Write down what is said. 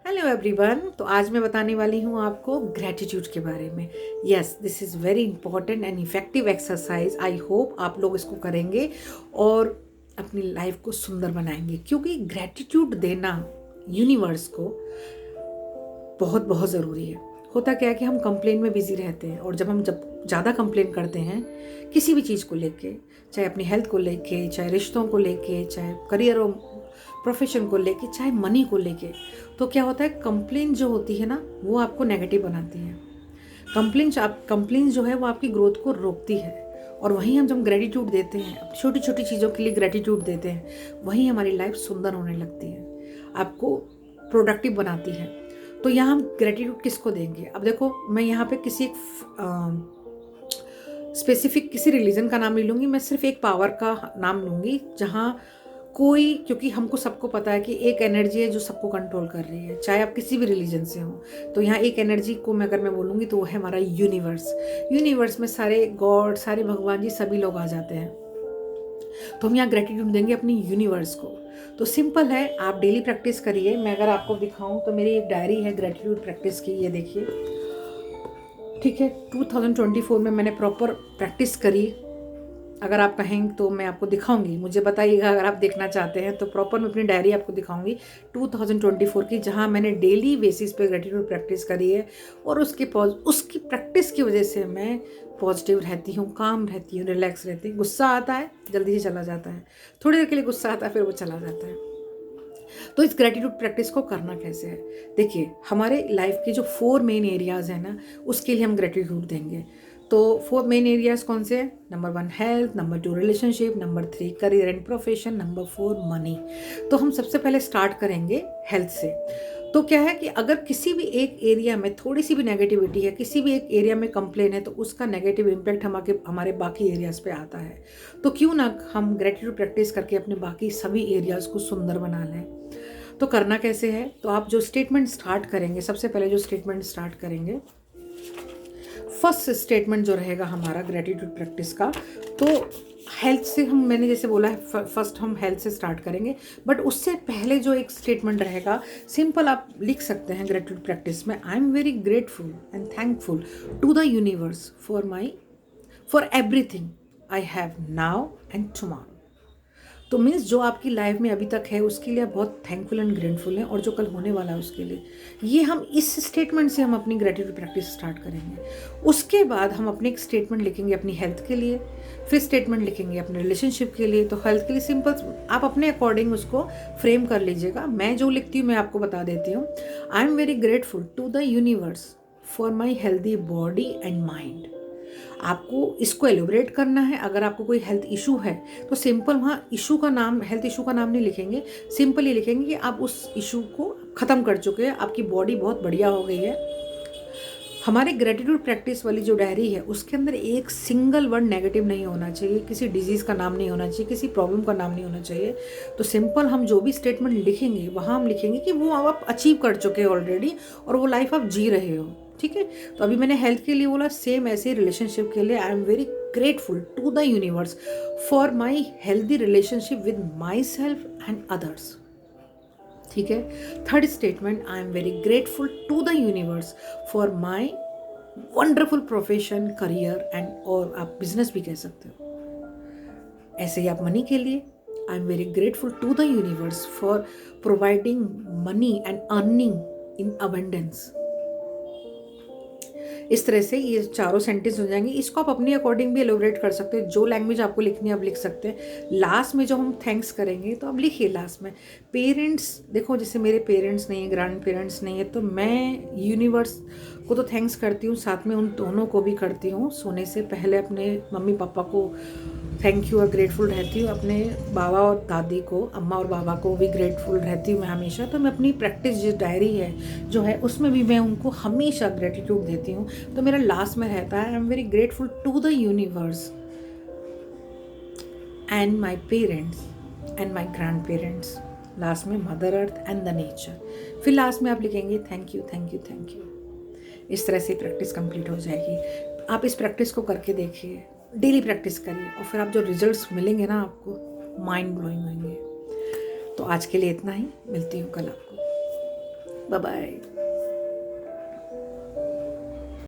Hello everyone. तो आज मैं बताने वाली हूँ आपको ग्रैटिट्यूड के बारे में। Yes, this is very important and effective exercise. I hope आप लोग इसको करेंगे और अपनी लाइफ को सुंदर बनाएंगे, क्योंकि ग्रैटिट्यूड देना यूनिवर्स को बहुत बहुत ज़रूरी है। होता क्या है कि हम कंप्लेन में बिजी रहते हैं, और जब ज़्यादा कंप्लेन करते हैं किसी भी चीज़ को लेके, चाहे अपनी हेल्थ को लेके, चाहे रिश्तों को लेके, चाहे करियर और प्रोफेशन को लेके, चाहे मनी को लेके, तो क्या होता है, कंप्लेन जो होती है ना वो आपको नेगेटिव बनाती है। कंप्लेन जो है वो आपकी ग्रोथ को रोकती है। और वहीं हम जब ग्रेटिट्यूड देते हैं, छोटी छोटी चीज़ों के लिए ग्रेटिट्यूड देते हैं, वहीं हमारी लाइफ सुंदर होने लगती है, आपको प्रोडक्टिव बनाती है। तो यहाँ हम ग्रेटिट्यूड किसको देंगे? अब देखो, मैं यहाँ पे किसी एक स्पेसिफिक किसी रिलीजन का नाम नहीं लूँगी, मैं सिर्फ एक पावर का नाम लूँगी, जहाँ कोई, क्योंकि हमको सबको पता है कि एक एनर्जी है जो सबको कंट्रोल कर रही है, चाहे आप किसी भी रिलीजन से हो। तो यहाँ एक एनर्जी को अगर मैं बोलूँगी तो वो है हमारा यूनिवर्स। यूनिवर्स में सारे गॉड, सारे भगवान जी, सभी लोग आ जाते हैं। तो हम यहाँ ग्रेटिट्यूड देंगे अपनी यूनिवर्स को। तो सिंपल है, आप डेली प्रैक्टिस करिए। मैं अगर आपको दिखाऊं तो मेरी एक डायरी है ग्रेटिट्यूड प्रैक्टिस की, ये देखिए। ठीक है, 2024 में मैंने प्रॉपर प्रैक्टिस करी। अगर आप कहें तो मैं आपको दिखाऊंगी, मुझे बताइएगा अगर आप देखना चाहते हैं तो प्रॉपर मैं अपनी डायरी आपको दिखाऊंगी 2024 की, जहां मैंने डेली बेसिस पे ग्रेटिट्यूड प्रैक्टिस करी है। और उसकी प्रैक्टिस की वजह से मैं पॉजिटिव रहती हूँ, काम रहती हूँ, रिलैक्स रहती हूँ। गुस्सा आता है, जल्दी से चला जाता है, थोड़ी देर के लिए गुस्सा आता है, फिर वो चला जाता है। तो इस ग्रेटिट्यूड प्रैक्टिस को करना कैसे है? देखिए, हमारे लाइफ के जो 4 मेन एरियाज हैं ना, उसके लिए हम ग्रेटिट्यूड देंगे। तो 4 मेन एरियाज कौन से हैं? Number 1 health, number 2 relationship, number 3 career and profession, number 4 money. तो हम सबसे पहले स्टार्ट करेंगे हेल्थ से। तो क्या है कि अगर किसी भी एक एरिया में थोड़ी सी भी नेगेटिविटी है, किसी भी एक एरिया में कंप्लेन है, तो उसका नेगेटिव इम्पैक्ट हमारे बाकी एरियाज पे आता है। तो क्यों ना हम ग्रेटिट्यूड प्रैक्टिस करके अपने बाकी सभी एरियाज को सुंदर बना लें। तो करना कैसे है? तो आप जो स्टेटमेंट स्टार्ट करेंगे, सबसे पहले जो स्टेटमेंट स्टार्ट करेंगे, फर्स्ट स्टेटमेंट जो रहेगा हमारा ग्रेटिट्यूड प्रैक्टिस का, तो हेल्थ से मैंने जैसे बोला है, फर्स्ट हम हेल्थ से स्टार्ट करेंगे। बट उससे पहले जो एक स्टेटमेंट रहेगा, सिंपल आप लिख सकते हैं ग्रेटिट्यूड प्रैक्टिस में, I am very grateful and thankful to the universe for everything I have now and tomorrow. तो मीन्स जो आपकी लाइफ में अभी तक है उसके लिए आप बहुत थैंकफुल एंड ग्रेटफुल हैं, और जो कल होने वाला है उसके लिए। ये हम इस स्टेटमेंट से हम अपनी ग्रेटिट्यूड प्रैक्टिस स्टार्ट करेंगे। उसके बाद हम अपने एक स्टेटमेंट लिखेंगे अपनी हेल्थ के लिए, फिर स्टेटमेंट लिखेंगे अपने रिलेशनशिप के लिए। तो हेल्थ के लिए सिंपल आप अपने अकॉर्डिंग उसको फ्रेम कर लीजिएगा। मैं जो लिखती हूँ मैं आपको बता देती हूँ। I am very grateful to the universe for my healthy body and mind. आपको इसको एलोबरेट करना है। अगर आपको कोई हेल्थ इशू है तो सिंपल वहाँ इशू का नाम, हेल्थ इशू का नाम नहीं लिखेंगे, सिंपल ये लिखेंगे कि आप उस इशू को ख़त्म कर चुके हैं, आपकी बॉडी बहुत बढ़िया हो गई है। हमारे ग्रेटिट्यूड प्रैक्टिस वाली जो डायरी है उसके अंदर एक सिंगल वर्ड नेगेटिव नहीं होना चाहिए, किसी डिजीज़ का नाम नहीं होना चाहिए, किसी प्रॉब्लम का नाम नहीं होना चाहिए। तो सिंपल हम जो भी स्टेटमेंट लिखेंगे वहाँ हम लिखेंगे कि वो आप अचीव कर चुके हो ऑलरेडी, और वो लाइफ आप जी रहे हो। ठीक है, तो अभी मैंने हेल्थ के लिए बोला, सेम ऐसे रिलेशनशिप के लिए, I am very grateful to the universe for my healthy relationship with my self and others. ठीक है, third statement, I am very grateful to the universe for my wonderful profession, career and, और आप business भी कह सकते हो। ऐसे ही आप मनी के लिए, I am very grateful to the universe for providing money and earning in abundance. इस तरह से ये चारों सेंटेंस हो जाएंगे। इसको आप अपने अकॉर्डिंग भी एलोबरेट कर सकते हैं, जो लैंग्वेज आपको लिखनी है आप लिख सकते हैं। लास्ट में जो हम थैंक्स करेंगे तो आप लिखिए लास्ट में पेरेंट्स। देखो, जैसे मेरे पेरेंट्स नहीं है, ग्रैंड पेरेंट्स नहीं है, तो मैं यूनिवर्स को तो थैंक्स करती हूँ, साथ में उन दोनों को भी करती हूँ। सोने से पहले अपने मम्मी पापा को थैंक यू और ग्रेटफुल रहती हूँ, अपने बाबा और दादी को, अम्मा और बाबा को भी ग्रेटफुल रहती हूँ मैं हमेशा। तो मैं अपनी प्रैक्टिस जो डायरी है जो है उसमें भी मैं उनको हमेशा ग्रेटिट्यूड देती हूँ। तो मेरा लास्ट में रहता है, I am very grateful to the universe and my parents and my grandparents. Last में mother earth and the nature. फिर लास्ट में आप लिखेंगे thank you thank you thank you. इस तरह से प्रैक्टिस कंप्लीट हो जाएगी। आप इस प्रैक्टिस को करके देखिए, डेली प्रैक्टिस करिए, और फिर आप जो रिजल्ट्स मिलेंगे ना आपको, माइंड ब्लोइंग होंगे। तो आज के लिए इतना ही, मिलती हूँ कल आपको। Bye bye.